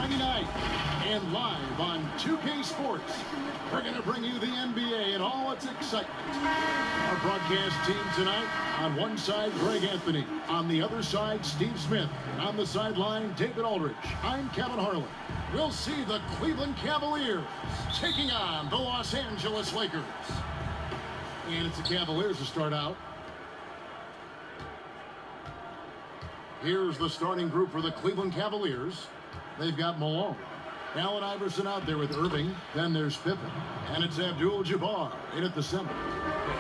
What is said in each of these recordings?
$19.99. And live on 2K Sports, we're going to bring you the NBA and all its excitement. Our broadcast team tonight, on one side, Greg Anthony. On the other side, Steve Smith. And on the sideline, David Aldridge. I'm Kevin Harlan. We'll see the Cleveland Cavaliers taking on the Los Angeles Lakers. And it's the Cavaliers to start out. Here's the starting group for the Cleveland Cavaliers. They've got Malone. Allen Iverson out there with Irving. Then there's Pippen. And it's Abdul-Jabbar in at the center.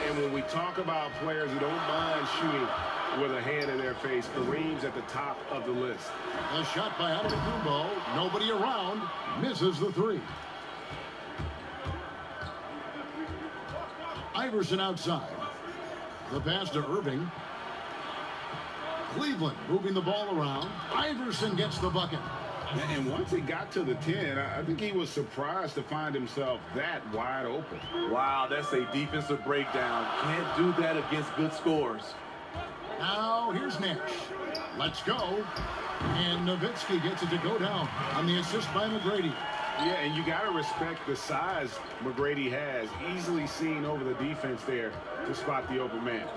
And when we talk about players who don't mind shooting with a hand in their face, Kareem's at the top of the list. A shot by Antetokounmpo. Nobody around. Misses the three. Iverson outside. The pass to Irving. Cleveland moving the ball around. Iverson gets the bucket. And once he got to the 10, I think he was surprised to find himself that wide open. Wow, that's a defensive breakdown. Can't do that against good scores. Now, here's Nash. Let's go. And Nowitzki gets it to go down on the assist by McGrady. Yeah, and you got to respect the size McGrady has. Easily seen over the defense there to spot the open man.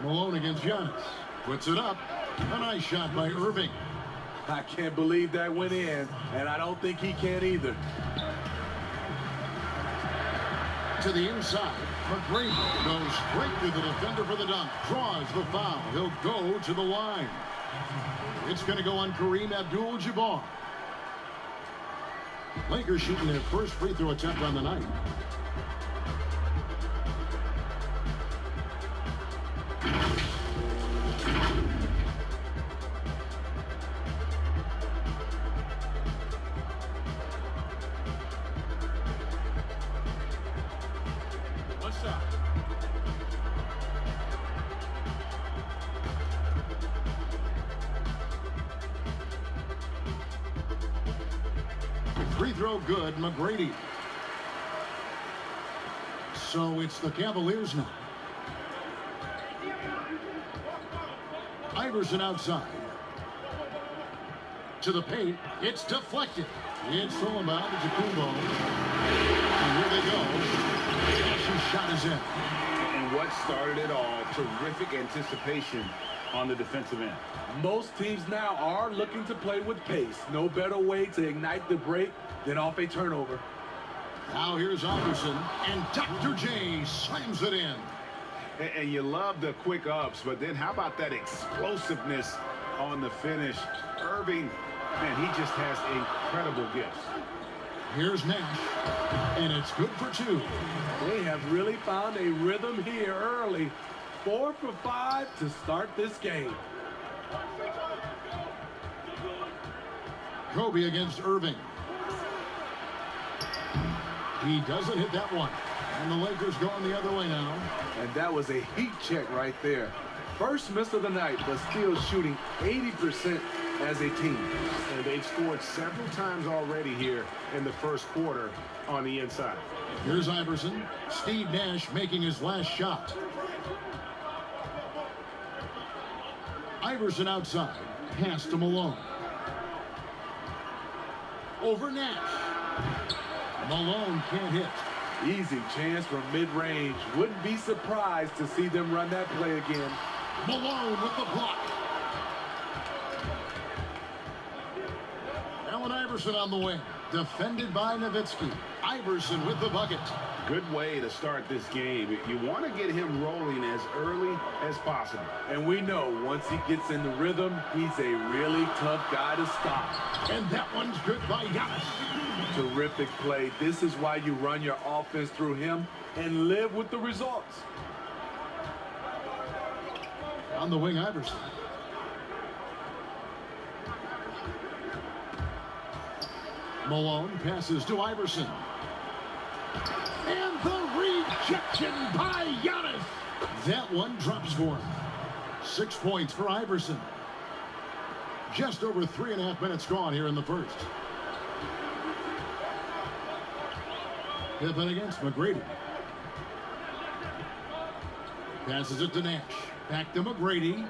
Malone against Giannis. Puts it up. A nice shot by Irving. I can't believe that went in, and I don't think he can either. To the inside. McGrady goes straight through the defender for the dunk. Draws the foul. He'll go to the line. It's going to go on Kareem Abdul-Jabbar. Lakers shooting their first free throw attempt on the night. Free throw good, McGrady. So it's the Cavaliers now. Iverson outside. To the paint. It's deflected. It's thrown by Antetokounmpo. And here they go. His shot is in. And what started it all, terrific anticipation on the defensive end. Most teams now are looking to play with pace. No better way to ignite the break than off a turnover. Now here's Iverson, and Dr. J slams it in. And you love the quick ups, but then how about that explosiveness on the finish? Irving, man, he just has incredible gifts. Here's Nash, and it's good for two. They have really found a rhythm here early. 4 for 5 to start this game. Kobe against Irving. He doesn't hit that one. And the Lakers going the other way now. And that was a heat check right there. First miss of the night, but still shooting 80% as a team. And they've scored several times already here in the first quarter on the inside. Here's Iverson. Steve Nash making his last shot. Iverson outside. Pass to Malone. Over Nash. Malone can't hit. Easy chance from mid-range. Wouldn't be surprised to see them run that play again. Malone with the block. Allen Iverson on the wing. Defended by Nowitzki. Iverson with the bucket. Good way to start this game. You want to get him rolling as early as possible. And we know once he gets in the rhythm, he's a really tough guy to stop. And that one's good by Giannis. Terrific play. This is why you run your offense through him and live with the results. On the wing, Iverson. Malone passes to Iverson. And the rejection by Giannis. That one drops for him. 6 points for Iverson. Just over 3.5 minutes gone here in the first. Pippen against McGrady. Passes it to Nash. Back to McGrady.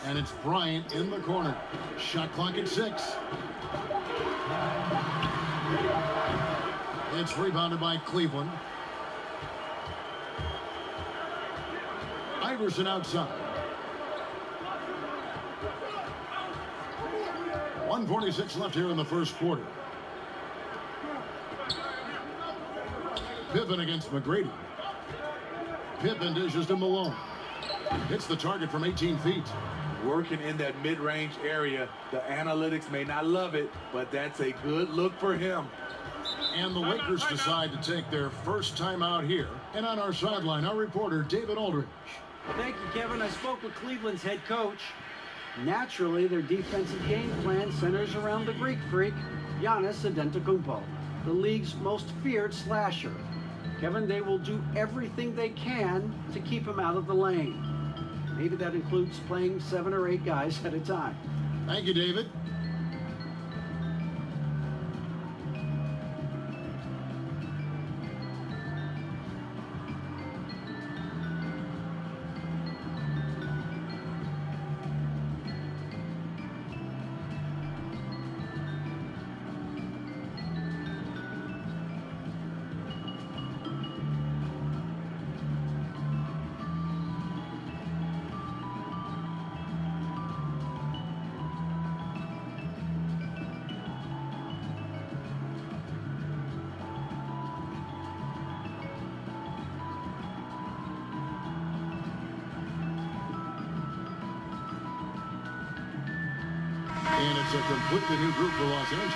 And it's Bryant in the corner. Shot clock at 6. It's rebounded by Cleveland. Iverson outside. 1:46 left here in the first quarter. Pippen against McGrady. Pippen dishes to Malone. Hits the target from 18 feet. Working in that mid-range area. The analytics may not love it, but that's a good look for him. And the Lakers decide to take their first time out here. And on our sideline, our reporter, David Aldridge. Thank you, Kevin. I spoke with Cleveland's head coach. Naturally, their defensive game plan centers around the Greek freak, Giannis Antetokounmpo, the league's most feared slasher. Kevin, they will do everything they can to keep him out of the lane. Maybe that includes playing 7 or 8 guys at a time. Thank you, David. And it's a completely new group for Los Angeles.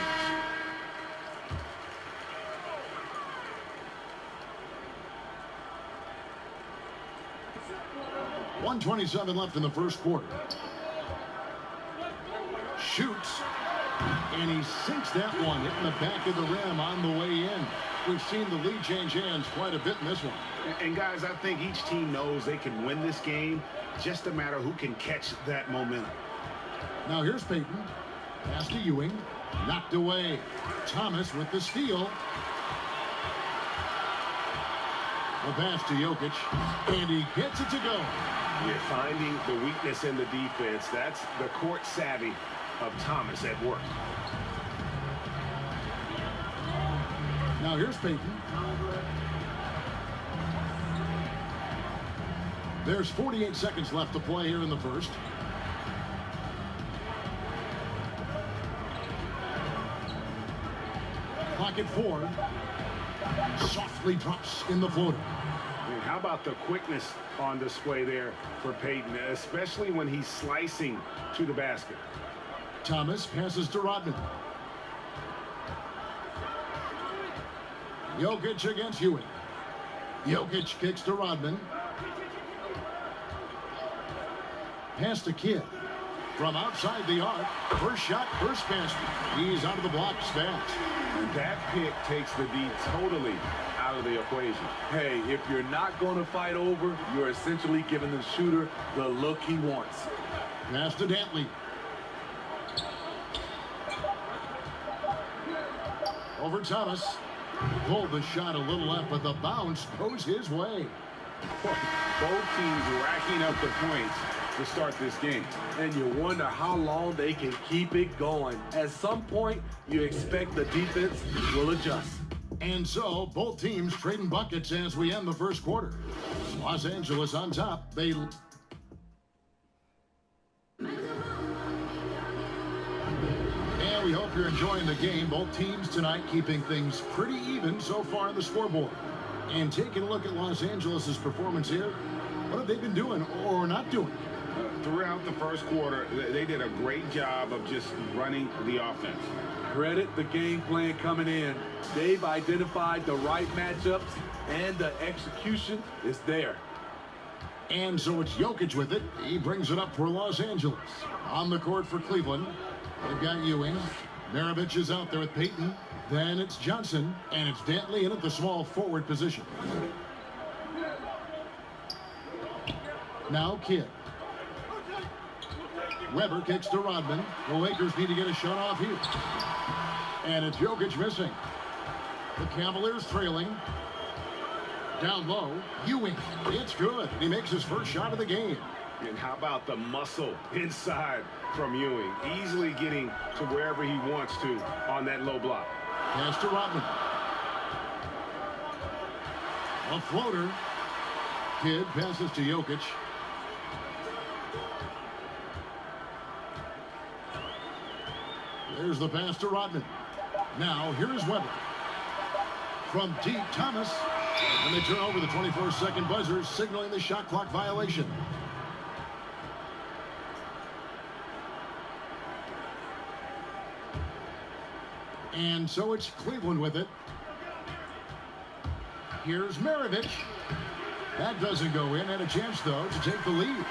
.127 left in the first quarter. Shoots. And he sinks that one, hitting the back of the rim on the way in. We've seen the lead change hands quite a bit in this one. And guys, I think each team knows they can win this game. Just a matter who can catch that momentum. Now here's Payton. Pass to Ewing. Knocked away. Thomas with the steal. The pass to Jokic. And he gets it to go. You're finding the weakness in the defense. That's the court savvy of Thomas at work. Now here's Payton. There's 48 seconds left to play here in the first. Clock at 4. Softly drops in the floater. And how about the quickness on display there for Payton, especially when he's slicing to the basket. Thomas passes to Rodman. Jokic against Ewing. Jokic kicks to Rodman. Pass to Kidd. From outside the arc. First shot, first basket. He's out of the blocks fast. And that pick takes the D totally out of the equation. Hey, if you're not going to fight over, you're essentially giving the shooter the look he wants. Pass to Dantley. Over Thomas. Pulled the shot a little left, but the bounce goes his way. Both teams racking up the points to start this game. And you wonder how long they can keep it going. At some point, you expect the defense will adjust. And so, both teams trading buckets as we end the first quarter. Los Angeles on top. They... And we hope you're enjoying the game. Both teams tonight keeping things pretty even so far on the scoreboard. And taking a look at Los Angeles' performance here, what have they been doing or not doing? Throughout the first quarter, they did a great job of just running the offense. Credit the game plan coming in. They've identified the right matchups, and the execution is there. And so it's Jokic with it. He brings it up for Los Angeles. On the court for Cleveland, they've got Ewing. Maravich is out there with Payton. Then it's Johnson, and it's Dantley in at the small forward position. Now Kidd. Weber kicks to Rodman. The Lakers need to get a shot off here. And it's Jokic missing. The Cavaliers trailing. Down low, Ewing. It's good. He makes his first shot of the game. And how about the muscle inside from Ewing? Easily getting to wherever he wants to on that low block. Pass to Rodman. A floater. Kidd passes to Jokic. There's the pass to Rodman. Now, here's Weber. From deep, Thomas. And they turn over the 24-second buzzer, signaling the shot clock violation. And so it's Cleveland with it. Here's Maravich. That doesn't go in. And a chance, though, to take the lead.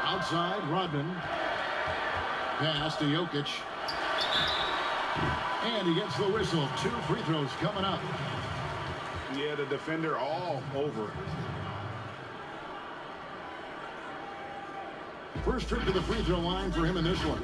Outside, Rodman. Pass to Jokic. And he gets the whistle. 2 free throws coming up. Yeah, the defender all over it. First trip to the free throw line for him in this one.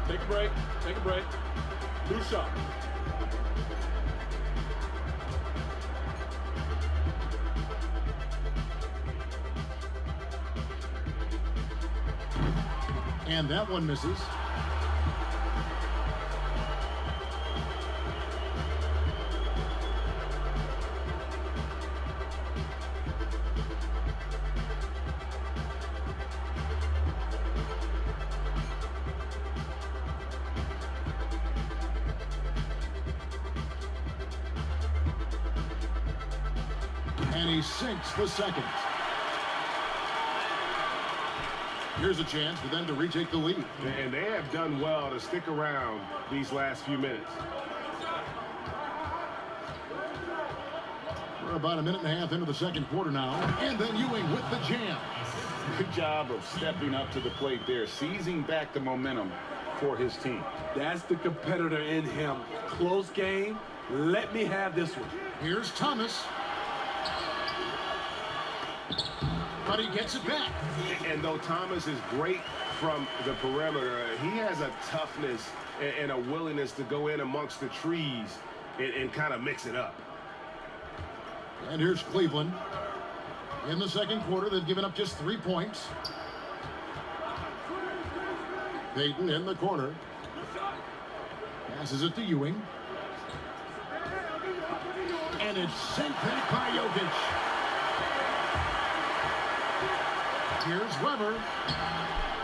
Take a break. Take a break. New shot. And that one misses. And he sinks the second. Here's a chance for them to retake the lead. And they have done well to stick around these last few minutes. We're about a minute and a half into the second quarter now. And then Ewing with the jam. Good job of stepping up to the plate there, seizing back the momentum for his team. That's the competitor in him. Close game. Let me have this one. Here's Thomas. But he gets it back. And though Thomas is great from the perimeter, he has a toughness and a willingness to go in amongst the trees and kind of mix it up. And here's Cleveland. In the second quarter, they've given up just 3 points. Payton in the corner. Passes it to Ewing. And it's sent back by Jokic. Here's Weber.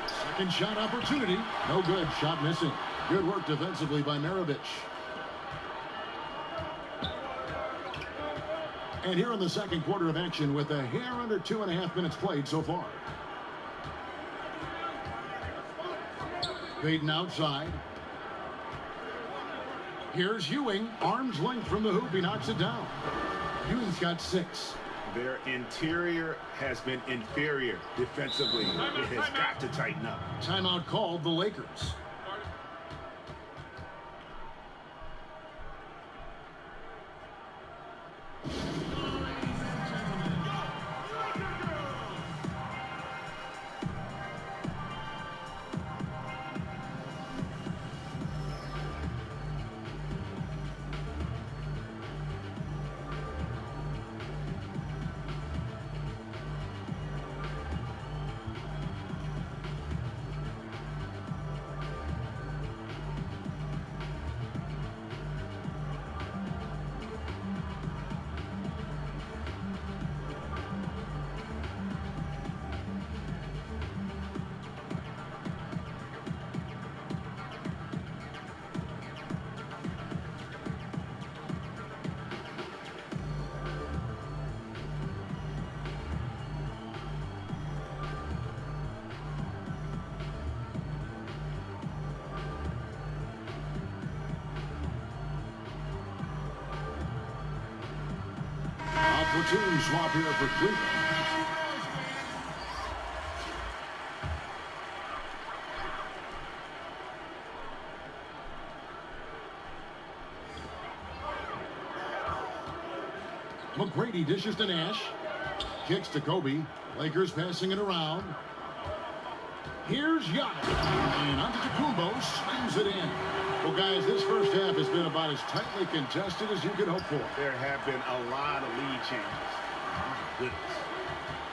Second shot opportunity. No good. Shot missing. Good work defensively by Maravich. And here in the second quarter of action with a hair under 2.5 minutes played so far. Payton outside. Here's Ewing. Arm's length from the hoop. He knocks it down. Ewing's got 6. Their interior has been inferior defensively. It has got to tighten up. Timeout called the Lakers. Platoon swap here for Cleveland. McGrady dishes to Nash. Kicks to Kobe. Lakers passing it around. Here's Giannis. And Antetokounmpo slams it in. Well, guys, this first half has been about as tightly contested as you could hope for. There have been a lot of lead changes. My goodness.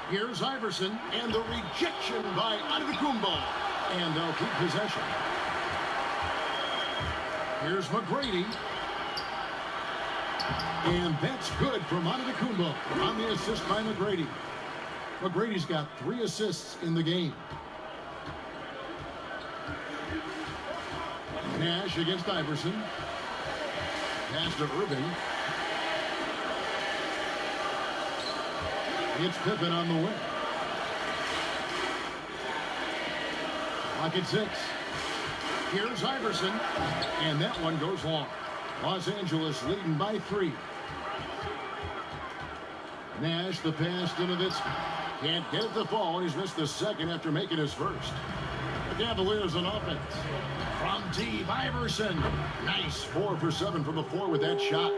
Here's Iverson, and the rejection by Antetokounmpo. And they'll keep possession. Here's McGrady. And that's good from Antetokounmpo on the assist by McGrady. McGrady's got 3 assists in the game. Nash against Iverson. Pass to Irving. It's Pippen on the wing. Lock at 6. Here's Iverson. And that one goes long. Los Angeles leading by 3. Nash, the pass to Nowitzki. Can't get it to fall. He's missed the second after making his first. The Cavaliers on offense. From deep, Iverson. Nice 4 for 7 from the floor with that shot.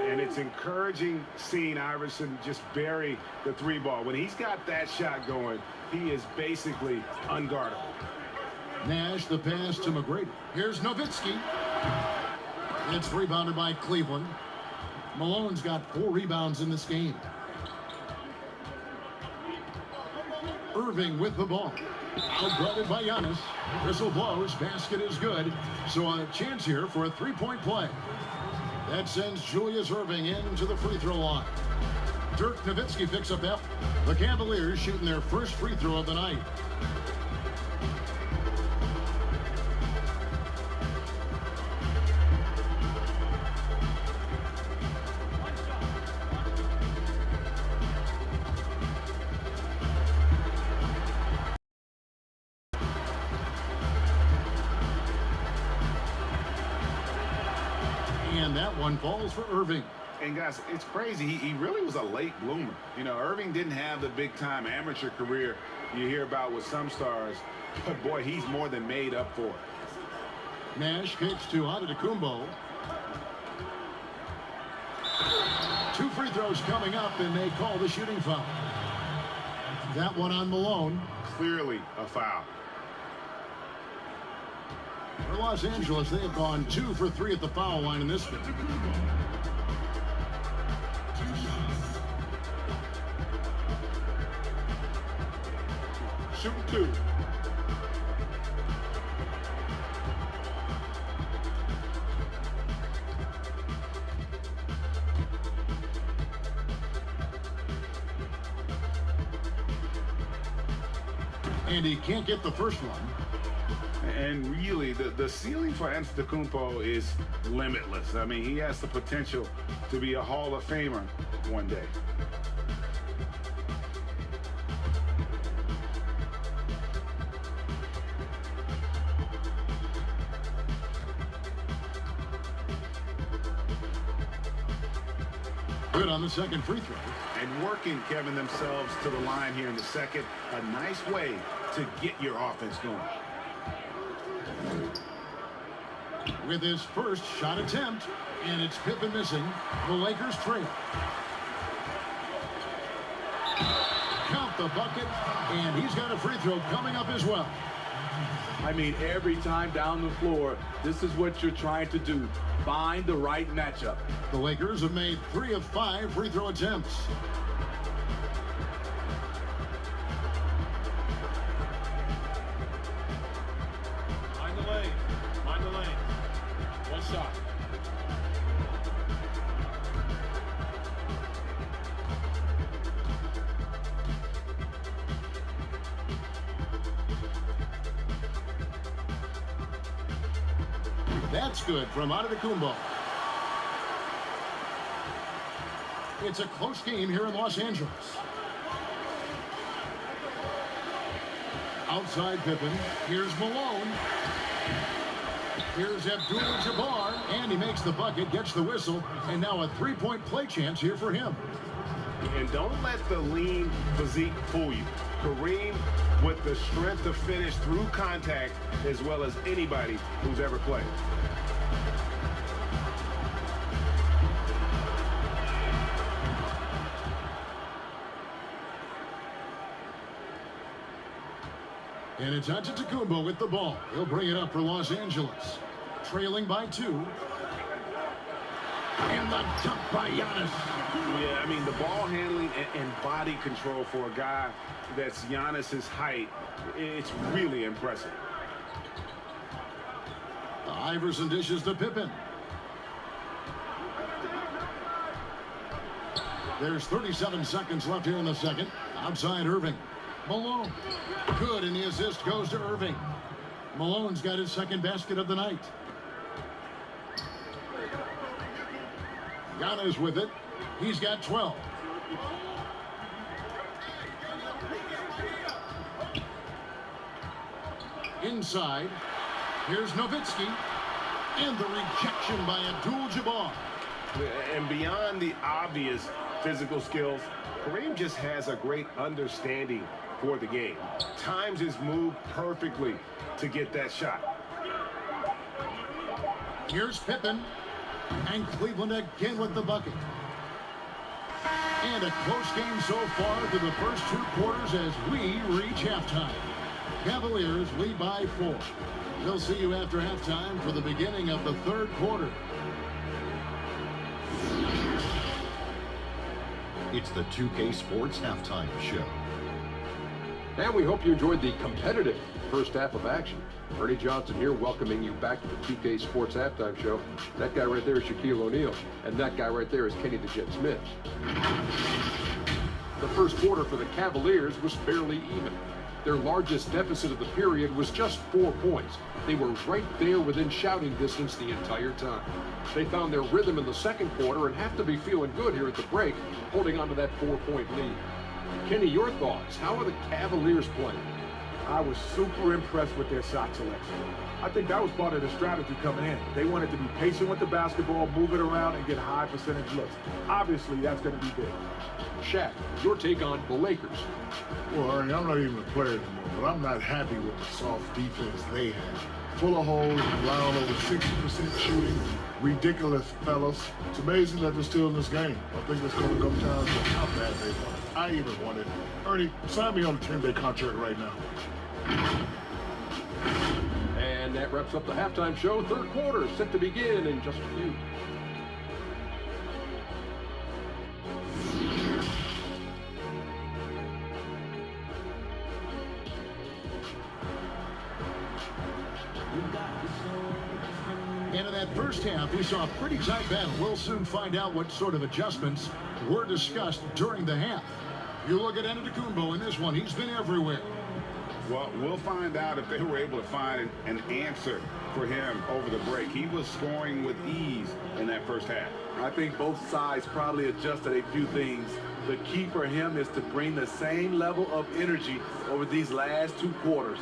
And it's encouraging seeing Iverson just bury the 3 ball. When he's got that shot going, he is basically unguardable. Nash, the pass to McGrady. Here's Nowitzki. It's rebounded by Cleveland. Malone's got 4 rebounds in this game. Irving with the ball. Outguarded by Giannis. Whistle blows. Basket is good. So a chance here for a 3-point play. That sends Julius Irving into the free throw line. Dirk Nowitzki picks up that. The Cavaliers shooting their first free throw of the night. And that one falls for Irving. And guys, it's crazy. He really was a late bloomer. You know, Irving didn't have the big-time amateur career you hear about with some stars. But, boy, he's more than made up for it. Nash kicks to Antetokounmpo. 2 free throws coming up, and they call the shooting foul. That one on Malone. Clearly a foul. For Los Angeles, they have gone 2 for 3 at the foul line in this game. Shoot 2. And he can't get the first one. And really, the ceiling for Antetokounmpo is limitless. I mean, he has the potential to be a Hall of Famer one day. Good on the second free throw. And working, Kevin, themselves to the line here in the second. A nice way to get your offense going. With his first shot attempt, and it's Pippen missing. The Lakers trail. Count the bucket, and he's got a free throw coming up as well. I mean, every time down the floor, this is what you're trying to do. Find the right matchup. The Lakers have made 3 of 5 free throw attempts. Mind the lane. Mind the lane. One shot. That's good from Antetokounmpo. It's a close game here in Los Angeles. Outside Pippen. Here's Malone. Here's Abdul-Jabbar, and he makes the bucket, gets the whistle, and now a 3-point play chance here for him. And don't let the lean physique fool you. Kareem with the strength to finish through contact as well as anybody who's ever played. And it's Antetokounmpo with the ball. He'll bring it up for Los Angeles. Trailing by 2. And the dunk by Giannis. Yeah, I mean, the ball handling and body control for a guy that's Giannis's height, it's really impressive. Iverson dishes to Pippen. There's 37 seconds left here in the second. Outside Irving. Malone. Good, and the assist goes to Irving. Malone's got his second basket of the night. Giannis with it. He's got 12. Inside. Here's Nowitzki. And the rejection by Abdul-Jabbar. And beyond the obvious physical skills, Kareem just has a great understanding for the game. Times his move perfectly to get that shot. Here's Pippen. And Cleveland again with the bucket. And a close game so far through the first 2 quarters as we reach halftime. Cavaliers lead by 4. We'll see you after halftime for the beginning of the 3rd quarter. It's the 2K Sports Halftime Show. And we hope you enjoyed the competitive first half of action. Ernie Johnson here welcoming you back to the 2K Sports Halftime Show. That guy right there is Shaquille O'Neal, and that guy right there is Kenny the Jet Smith. The first quarter for the Cavaliers was fairly even. Their largest deficit of the period was just 4 points. They were right there within shouting distance the entire time. They found their rhythm in the second quarter and have to be feeling good here at the break, holding on to that 4-point lead. Kenny, your thoughts? How are the Cavaliers playing? I was super impressed with their shot selection. I think that was part of the strategy coming in. They wanted to be patient with the basketball, move it around, and get high percentage looks. Obviously, that's going to be big. Shaq, your take on the Lakers. Well, Ernie, I'm not even a player anymore, but I'm not happy with the soft defense they have. Full of holes, around over 60% shooting, ridiculous fellas. It's amazing that they're still in this game. I think it's going to come down to how bad they want it. I even want it. Ernie, sign me on a 10-day contract right now. And that wraps up the halftime show. 3rd quarter set to begin in just a few. And in that first half, we saw a pretty tight battle. We'll soon find out what sort of adjustments were discussed during the half. You look at Antetokounmpo in this one. He's been everywhere. Well, we'll find out if they were able to find an answer for him over the break. He was scoring with ease in that first half. I think both sides probably adjusted a few things. The key for him is to bring the same level of energy over these last 2 quarters.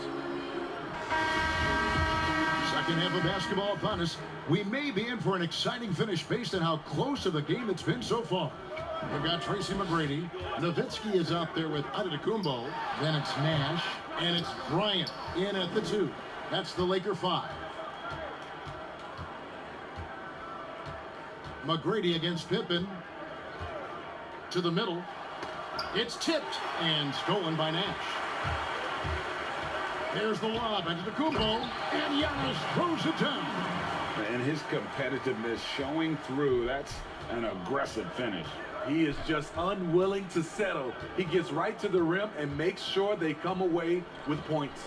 Second half of basketball upon us. We may be in for an exciting finish based on how close of the game it's been so far. We've got Tracy McGrady. Nowitzki is out there with Antetokounmpo. Then it's Nash. And it's Bryant in at the 2. That's the Laker 5. McGrady against Pippen. To the middle. It's tipped and stolen by Nash. There's the lob. Antetokounmpo. And Giannis throws it down. And his competitiveness showing through. That's an aggressive finish. He is just unwilling to settle. He gets right to the rim and makes sure they come away with points.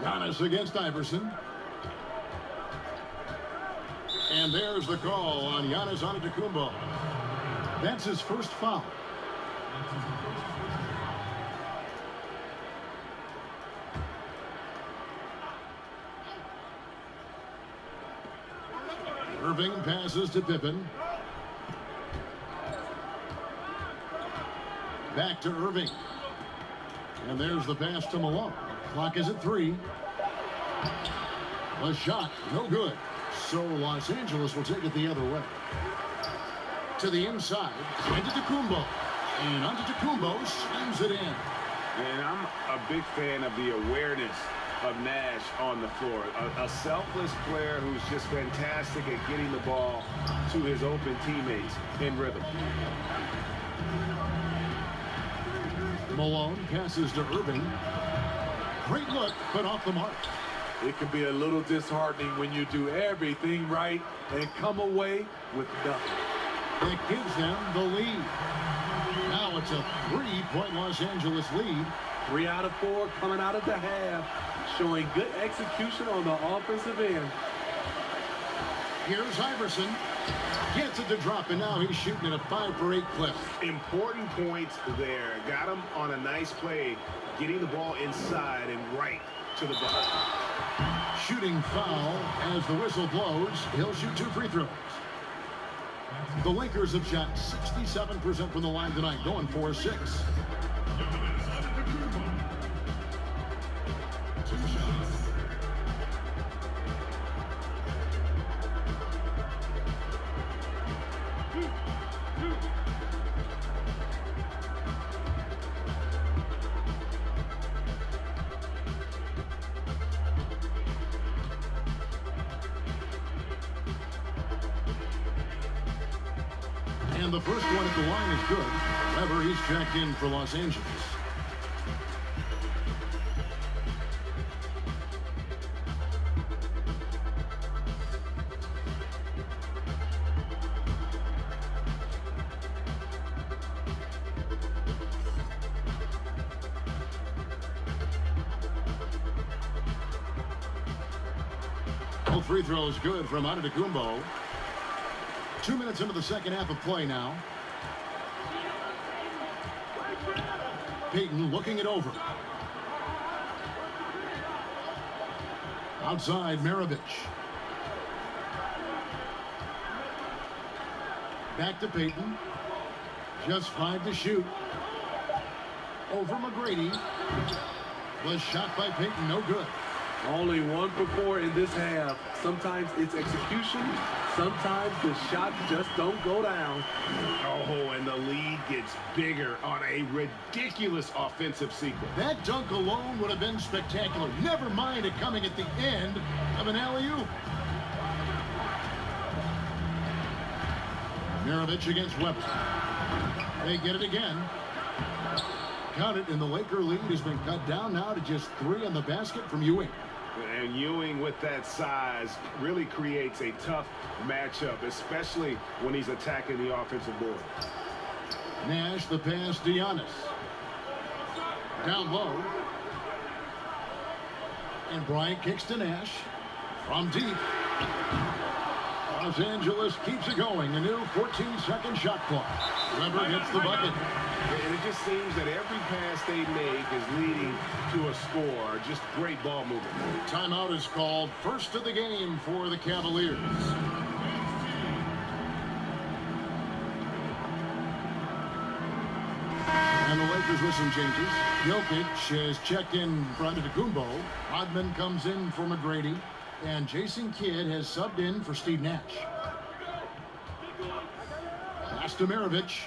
Giannis against Iverson. And there's the call on Giannis Antetokounmpo. That's his first foul. Irving passes to Pippen. Back to Irving. And there's the pass to Malone. Clock is at 3. A shot, no good. So Los Angeles will take it the other way. To the inside, Antetokounmpo. And Antetokounmpo slams it in. And I'm a big fan of the awareness of Nash on the floor. A selfless player who's just fantastic at getting the ball to his open teammates in rhythm. Malone passes to Irving. Great look, but off the mark. It can be a little disheartening when you do everything right and come away with nothing. It gives them the lead. Now it's a 3-point Los Angeles lead. 3 out of 4 coming out of the half, showing good execution on the offensive end. Here's Iverson. Gets it to drop, and now he's shooting at a 5 for 8 clip. Important points there. Got him on a nice play, getting the ball inside and right to the bucket. Shooting foul as the whistle blows. He'll shoot 2 free throws. The Lakers have shot 67% from the line tonight, going 4-6. And the first one at the line is good. However, he's checked in for Los Angeles. Both free throws good from Antetokounmpo. 2 minutes into the second half of play now. Payton looking it over. Outside, Maravich. Back to Payton. Just 5 to shoot. Over McGrady. Was shot by Payton, no good. Only 1 for 4 in this half. Sometimes it's execution. Sometimes the shots just don't go down. Oh, and the lead gets bigger on a ridiculous offensive sequence. That dunk alone would have been spectacular. Never mind it coming at the end of an alley-oop. Maravich against Webber. They get it again. Count it, and the Laker lead has been cut down now to just 3 on the basket from Ewing. And Ewing with that size really creates a tough matchup, especially when he's attacking the offensive board. Nash, the pass to Giannis. Down low. And Bryant kicks to Nash. From deep. Los Angeles keeps it going. A new 14-second shot clock. Webber gets the bucket. And it just seems that every pass they make is leading to a score. Just great ball movement. Timeout is called. First of the game for the Cavaliers. And the Lakers with some changes. Jokic has checked in for Antetokounmpo. Rodman comes in for McGrady. And Jason Kidd has subbed in for Steve Nash. Pass to Maravich.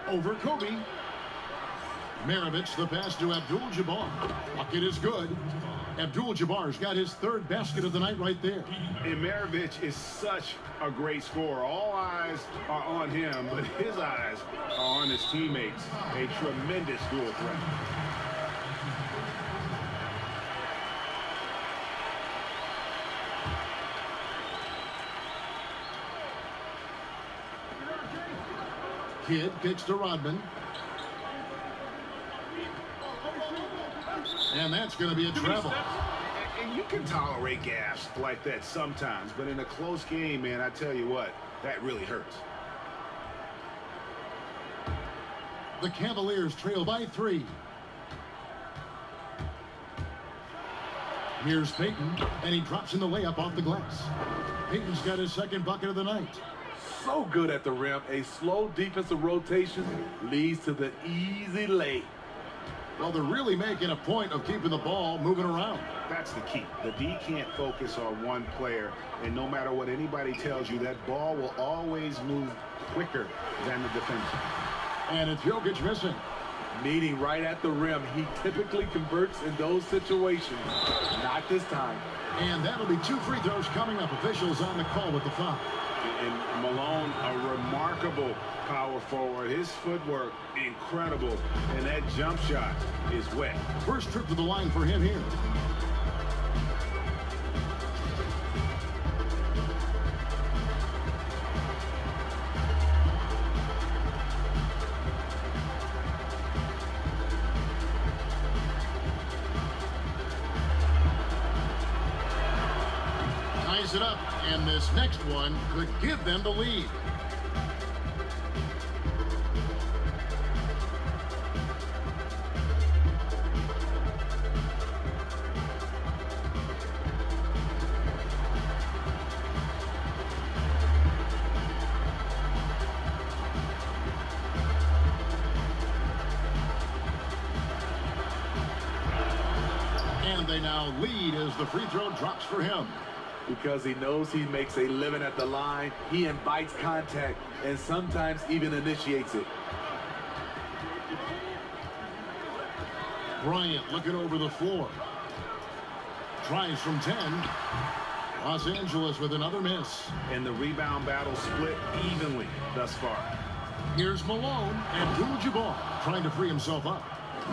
Over Kobe. Maravich, the pass to Abdul-Jabbar. Bucket is good. Abdul-Jabbar's got his 3rd basket of the night right there. And Maravich is such a great scorer. All eyes are on him, but his eyes are on his teammates. A tremendous dual threat. Kidd kicks to Rodman. And that's going to be a travel. And you can tolerate gaffes like that sometimes, but in a close game, man, I tell you what, that really hurts. The Cavaliers trail by 3. Here's Payton, and he drops in the layup off the glass. Payton's got his 2nd bucket of the night. So good at the rim. A slow defensive rotation leads to the easy lay. Well, they're really making a point of keeping the ball moving around. That's the key. The D can't focus on one player, and no matter what anybody tells you, that ball will always move quicker than the defense. And it's Jokic missing. Meeting right at the rim. He typically converts in those situations. Not this time. And that'll be 2 free throws coming up. Officials on the call with the foul. And Malone, a remarkable power forward. His footwork, incredible. And that jump shot is wet. First trip to the line for him here. Ties it up, and this next one could give them the lead. And they now lead as the free throw drops for him. Because he knows he makes a living at the line, he invites contact and sometimes even initiates it. Bryant looking over the floor. Tries from 10. Los Angeles with another miss. And the rebound battle split evenly thus far. Here's Malone and Abdul-Jabbar trying to free himself up.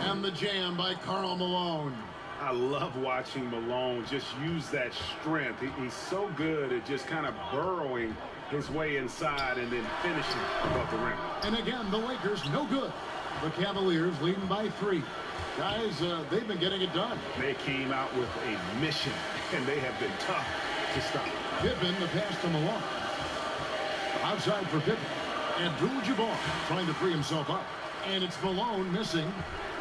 And the jam by Karl Malone. I love watching Malone just use that strength. He's so good at just kind of burrowing his way inside and then finishing above the rim. And again, the Lakers no good. The Cavaliers leading by 3. Guys, they've been getting it done. They came out with a mission, and they have been tough to stop. Pippen, the pass to Malone. Outside for Pippen. And Abdul-Jabbar trying to free himself up. And it's Malone missing.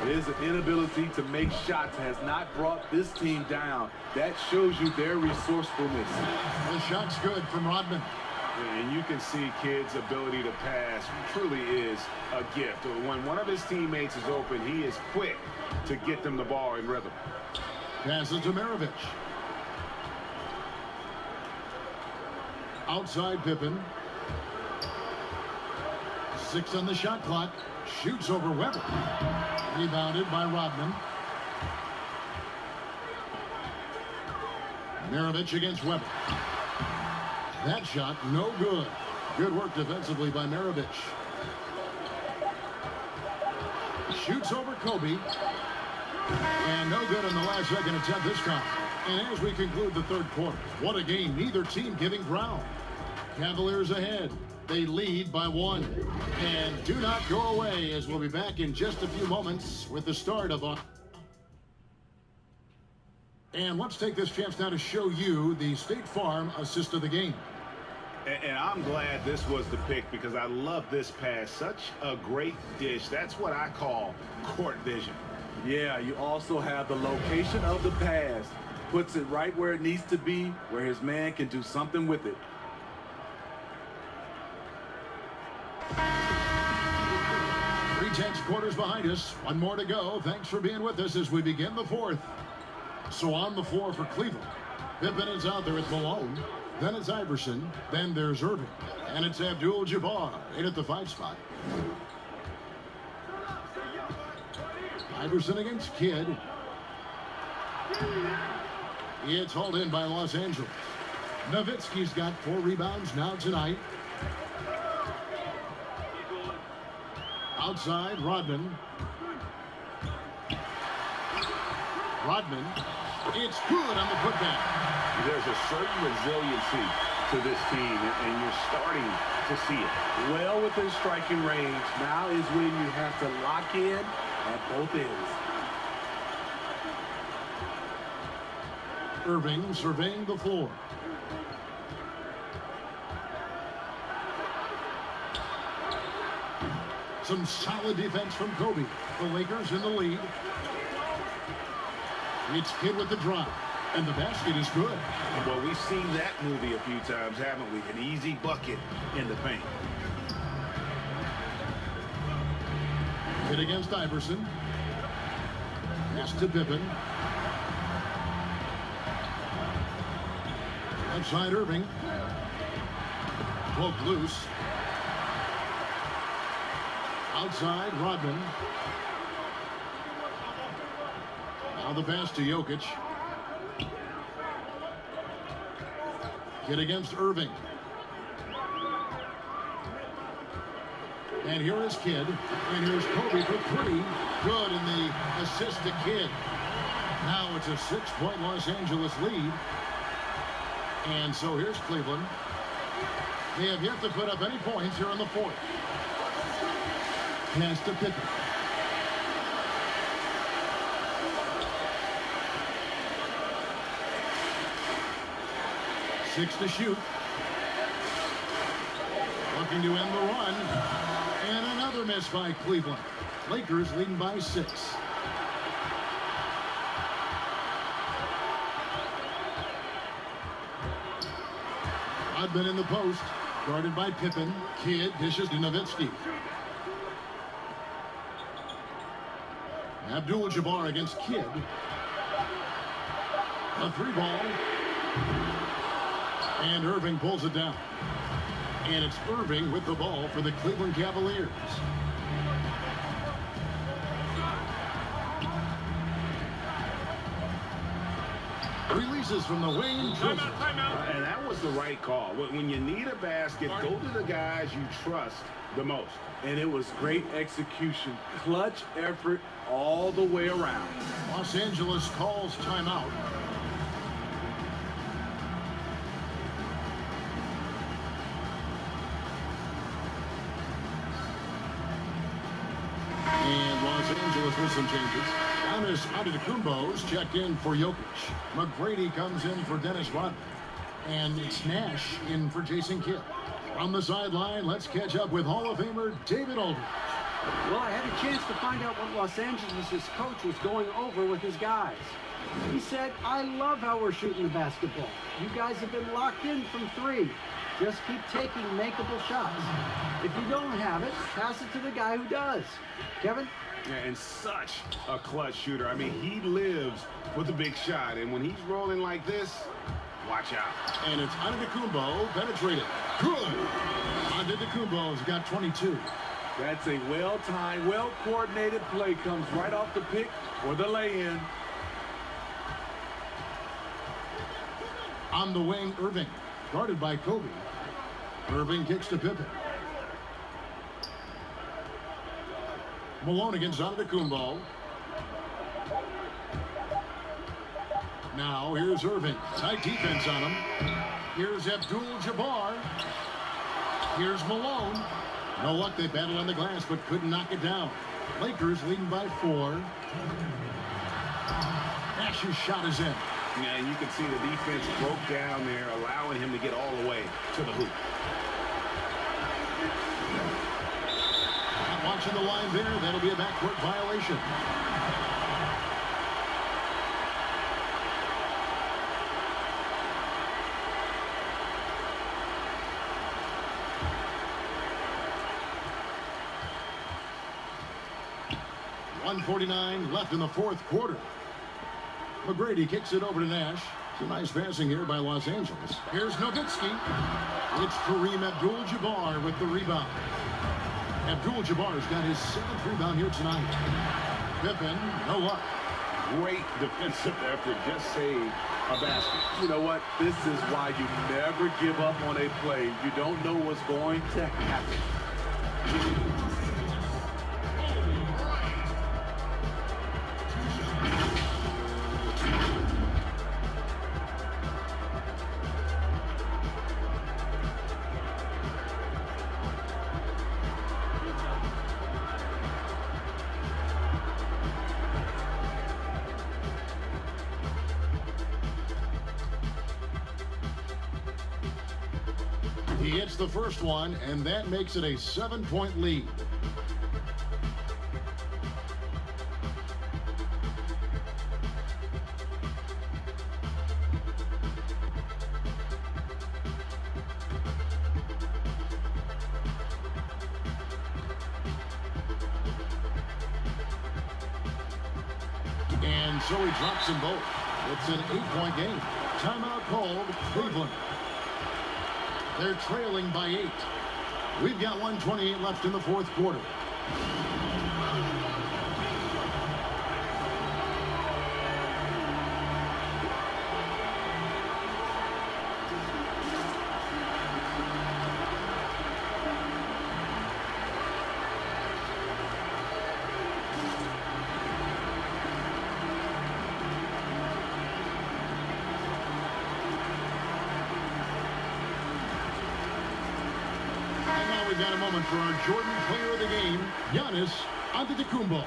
His inability to make shots has not brought this team down. That shows you their resourcefulness. The shot's good from Rodman. And you can see Kidd's ability to pass truly is a gift. When one of his teammates is open, he is quick to get them the ball in rhythm. Passes to Maravich. Outside Pippen. 6 on the shot clock. Shoots over Weber. Rebounded by Rodman. Maravich against Weber. That shot, no good. Good work defensively by Maravich. Shoots over Kobe. And no good on the last second attempt this time. And as we conclude the third quarter, what a game. Neither team giving ground. Cavaliers ahead. They lead by 1. And do not go away, as we'll be back in just a few moments with the start of our... And let's take this chance now to show you the State Farm assist of the game. And I'm glad this was the pick because I love this pass. Such a great dish. That's what I call court vision. Yeah, you also have the location of the pass. Puts it right where it needs to be, where his man can do something with it. Three-tenths quarters behind us. One more to go. Thanks for being with us as we begin the fourth. So on the floor for Cleveland. Pippen is out there. It's Malone. Then it's Iverson. Then there's Irving. And it's Abdul-Jabbar in at the 5 spot. Iverson against Kidd. It's hauled in by Los Angeles. Nowitzki's got 4 rebounds now tonight. Outside, Rodman. Rodman. It's good on the putback. There's a certain resiliency to this team, and you're starting to see it. Well within striking range. Now is when you have to lock in at both ends. Irving surveying the floor. Some solid defense from Kobe. The Lakers in the lead. It's Kidd with the drive. And the basket is good. Well, we've seen that movie a few times, haven't we? An easy bucket in the paint. Kidd against Iverson. Pass to Pippen. Outside Irving. Poked loose. Outside Rodman. Now the pass to Jokic. Kidd against Irving. And here is Kidd. And here's Kobe for 3. Good in the assist to Kidd. Now it's a 6-point Los Angeles lead. And so here's Cleveland. They have yet to put up any points here in the fourth. Pass to Pippen. Six to shoot. Looking to end the run. And another miss by Cleveland. Lakers leading by 6. Rodman in the post. Guarded by Pippen. Kidd dishes to Nowitzki. Abdul-Jabbar against Kidd. A 3-ball. And Irving pulls it down. And it's Irving with the ball for the Cleveland Cavaliers. Releases from the wing. Timeout. And that was the right call. When you need a basket, go to the guys you trust the most. And it was great execution. Clutch effort all the way around. Los Angeles calls timeout. And Los Angeles with some changes. Giannis Antetokounmpo's checked in for Jokic. McGrady comes in for Dennis Rodman. And it's Nash in for Jason Kidd. From the sideline, let's catch up with Hall of Famer David Aldridge. Well, I had a chance to find out what Los Angeles' coach was going over with his guys. He said, I love how we're shooting the basketball. You guys have been locked in from 3. Just keep taking makeable shots. If you don't have it, pass it to the guy who does. Kevin? Yeah, and such a clutch shooter. I mean, he lives with a big shot. And when he's rolling like this, watch out. And it's Antetokounmpo penetrated. Good. Antetokounmpo's got 22. That's a well-timed, well-coordinated play. Comes right off the pick or the lay-in. On the wing, Irving. Guarded by Kobe. Irving kicks to Pippen. Malone against Antetokounmpo. Now here's Irving. Tight defense on him. Here's Abdul-Jabbar. Here's Malone. No luck, they battled on the glass but couldn't knock it down. Lakers leading by 4. Nash's shot is in. Yeah, and you can see the defense broke down there, allowing him to get all the way to the hoop. Not watching the line there. That'll be a backcourt violation. .149 left in the fourth quarter. McGrady kicks it over to Nash. Some nice passing here by Los Angeles. Here's Nowitzki. It's Kareem Abdul-Jabbar with the rebound. Abdul-Jabbar's got his 7th rebound here tonight. Pippen, no luck. Great defensive effort. Just saved a basket. You know what? This is why you never give up on a play. You don't know what's going to happen. He hits the first one, and that makes it a 7-point lead. And so he drops them both. It's an 8-point game. Timeout called Cleveland. They're trailing by 8. We've got 1:28 left in the fourth quarter. we've got a moment for our Jordan player of the game, Giannis Antetokounmpo.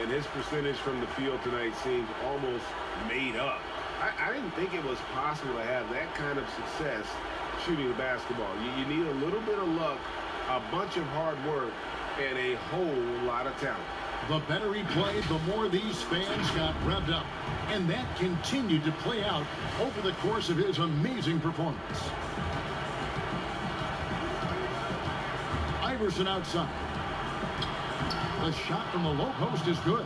And his percentage from the field tonight seems almost made up. I didn't think it was possible to have that kind of success shooting the basketball. You need a little bit of luck, a bunch of hard work, and a whole lot of talent. The better he played, the more these fans got revved up. And that continued to play out over the course of his amazing performance. Iverson outside. The shot from the low post is good.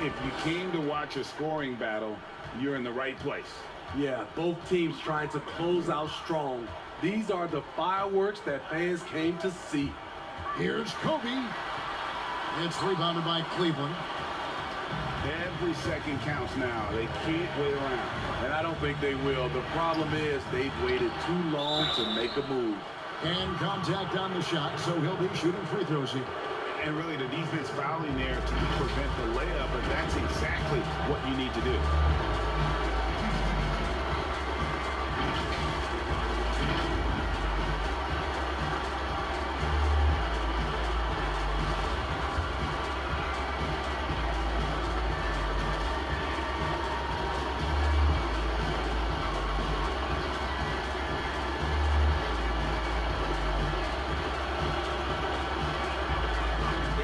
If you came to watch a scoring battle, you're in the right place. Yeah, both teams trying to close out strong. These are the fireworks that fans came to see. Here's Kobe. It's rebounded by Cleveland. Every second counts now. They can't wait around. And I don't think they will. The problem is they've waited too long to make a move. And contact on the shot, so he'll be shooting free throws here. And really the defense fouling there to prevent the layup, and that's exactly what you need to do.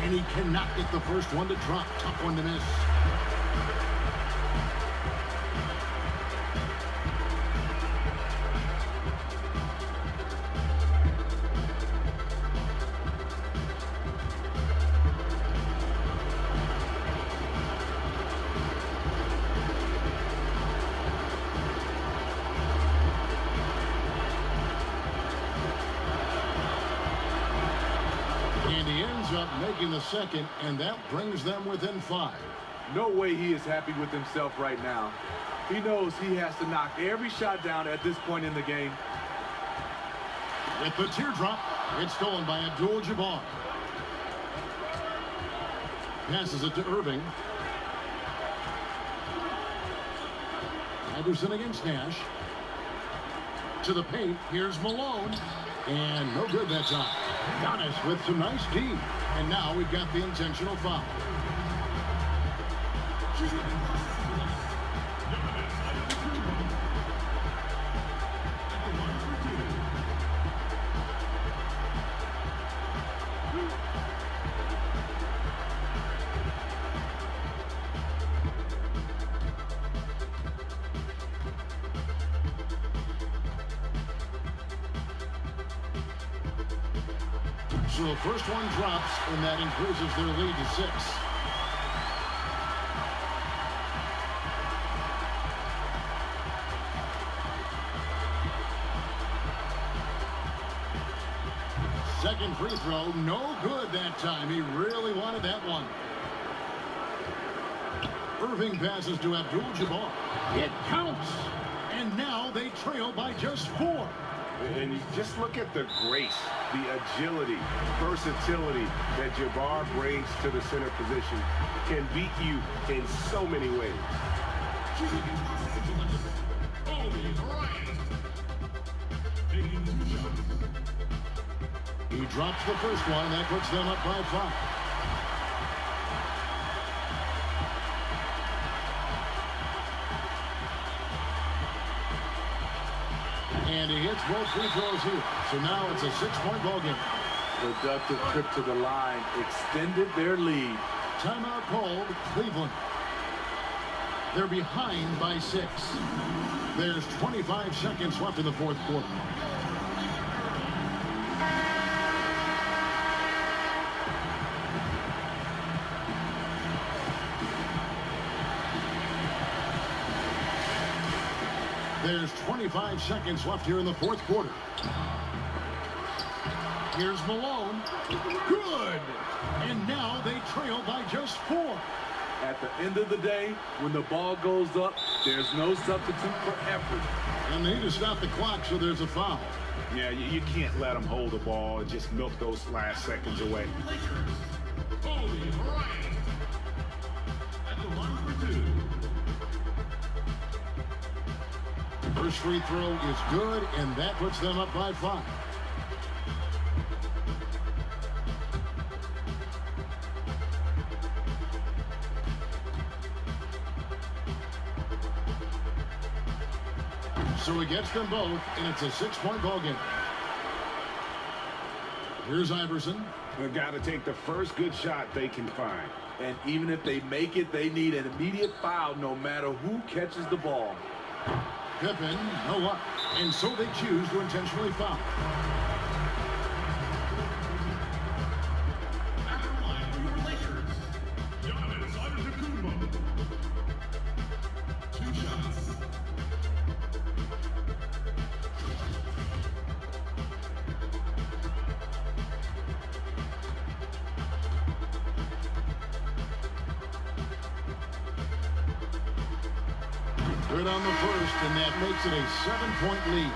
He cannot get the first one to drop. Tough one to miss. Making the second, and that brings them within 5. No way he is happy with himself right now. He knows he has to knock every shot down at this point in the game. With the teardrop, it's stolen by Abdul-Jabbar. Passes it to Irving. Iverson against Nash. To the paint, here's Malone. And no good that time. Giannis with some nice D. And now we've got the intentional foul. So the first one drops, and that increases their lead to 6. Second free throw, no good that time. He really wanted that one. Irving passes to Abdul-Jabbar. It counts. And now they trail by just 4. And you just look at the grace, the agility, versatility that Jabbar brings to the center position. Can beat you in so many ways. Kobe Bryant. He drops the first one. That puts them up by 5. And he hits both free throws here. So now it's a 6-point ball game. Productive trip to the line extended their lead. Timeout called, Cleveland. They're behind by 6. There's 25 seconds left in the fourth quarter. There's 25 seconds left here in the fourth quarter. Here's Malone. Good! And now they trail by just 4. At the end of the day, when the ball goes up, there's no substitute for effort. And they need to stop the clock, so there's a foul. Yeah, you can't let them hold the ball and just milk those last seconds away. Kobe Bryant at the line for 2. First free throw is good, and that puts them up by 5. So he gets them both, and it's a 6-point ball game. Here's Iverson. They've got to take the first good shot they can find. And even if they make it, they need an immediate foul no matter who catches the ball. Pippen, no luck. And so they choose to intentionally foul. Good on the first, and that makes it a 7-point lead.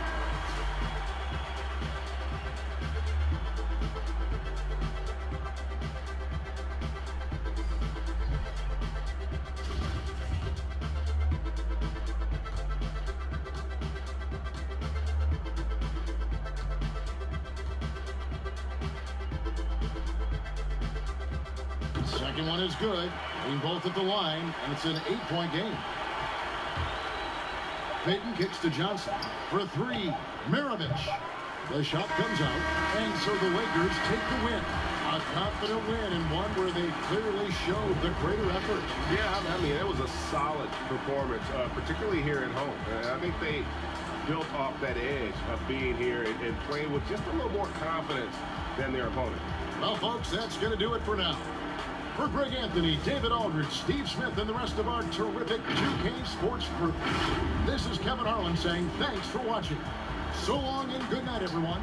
Second one is good. Being both at the line, and it's an 8-point game. Payton kicks to Johnson for 3. Maravich. The shot comes out, and so the Lakers take the win. A confident win, and one where they clearly showed the greater effort. Yeah, I mean, it was a solid performance, particularly here at home. I think they built off that edge of being here and playing with just a little more confidence than their opponent. Well, folks, that's going to do it for now. For Greg Anthony, David Aldridge, Steve Smith, and the rest of our terrific 2K Sports group, this is Kevin Harlan saying thanks for watching. So long and good night, everyone.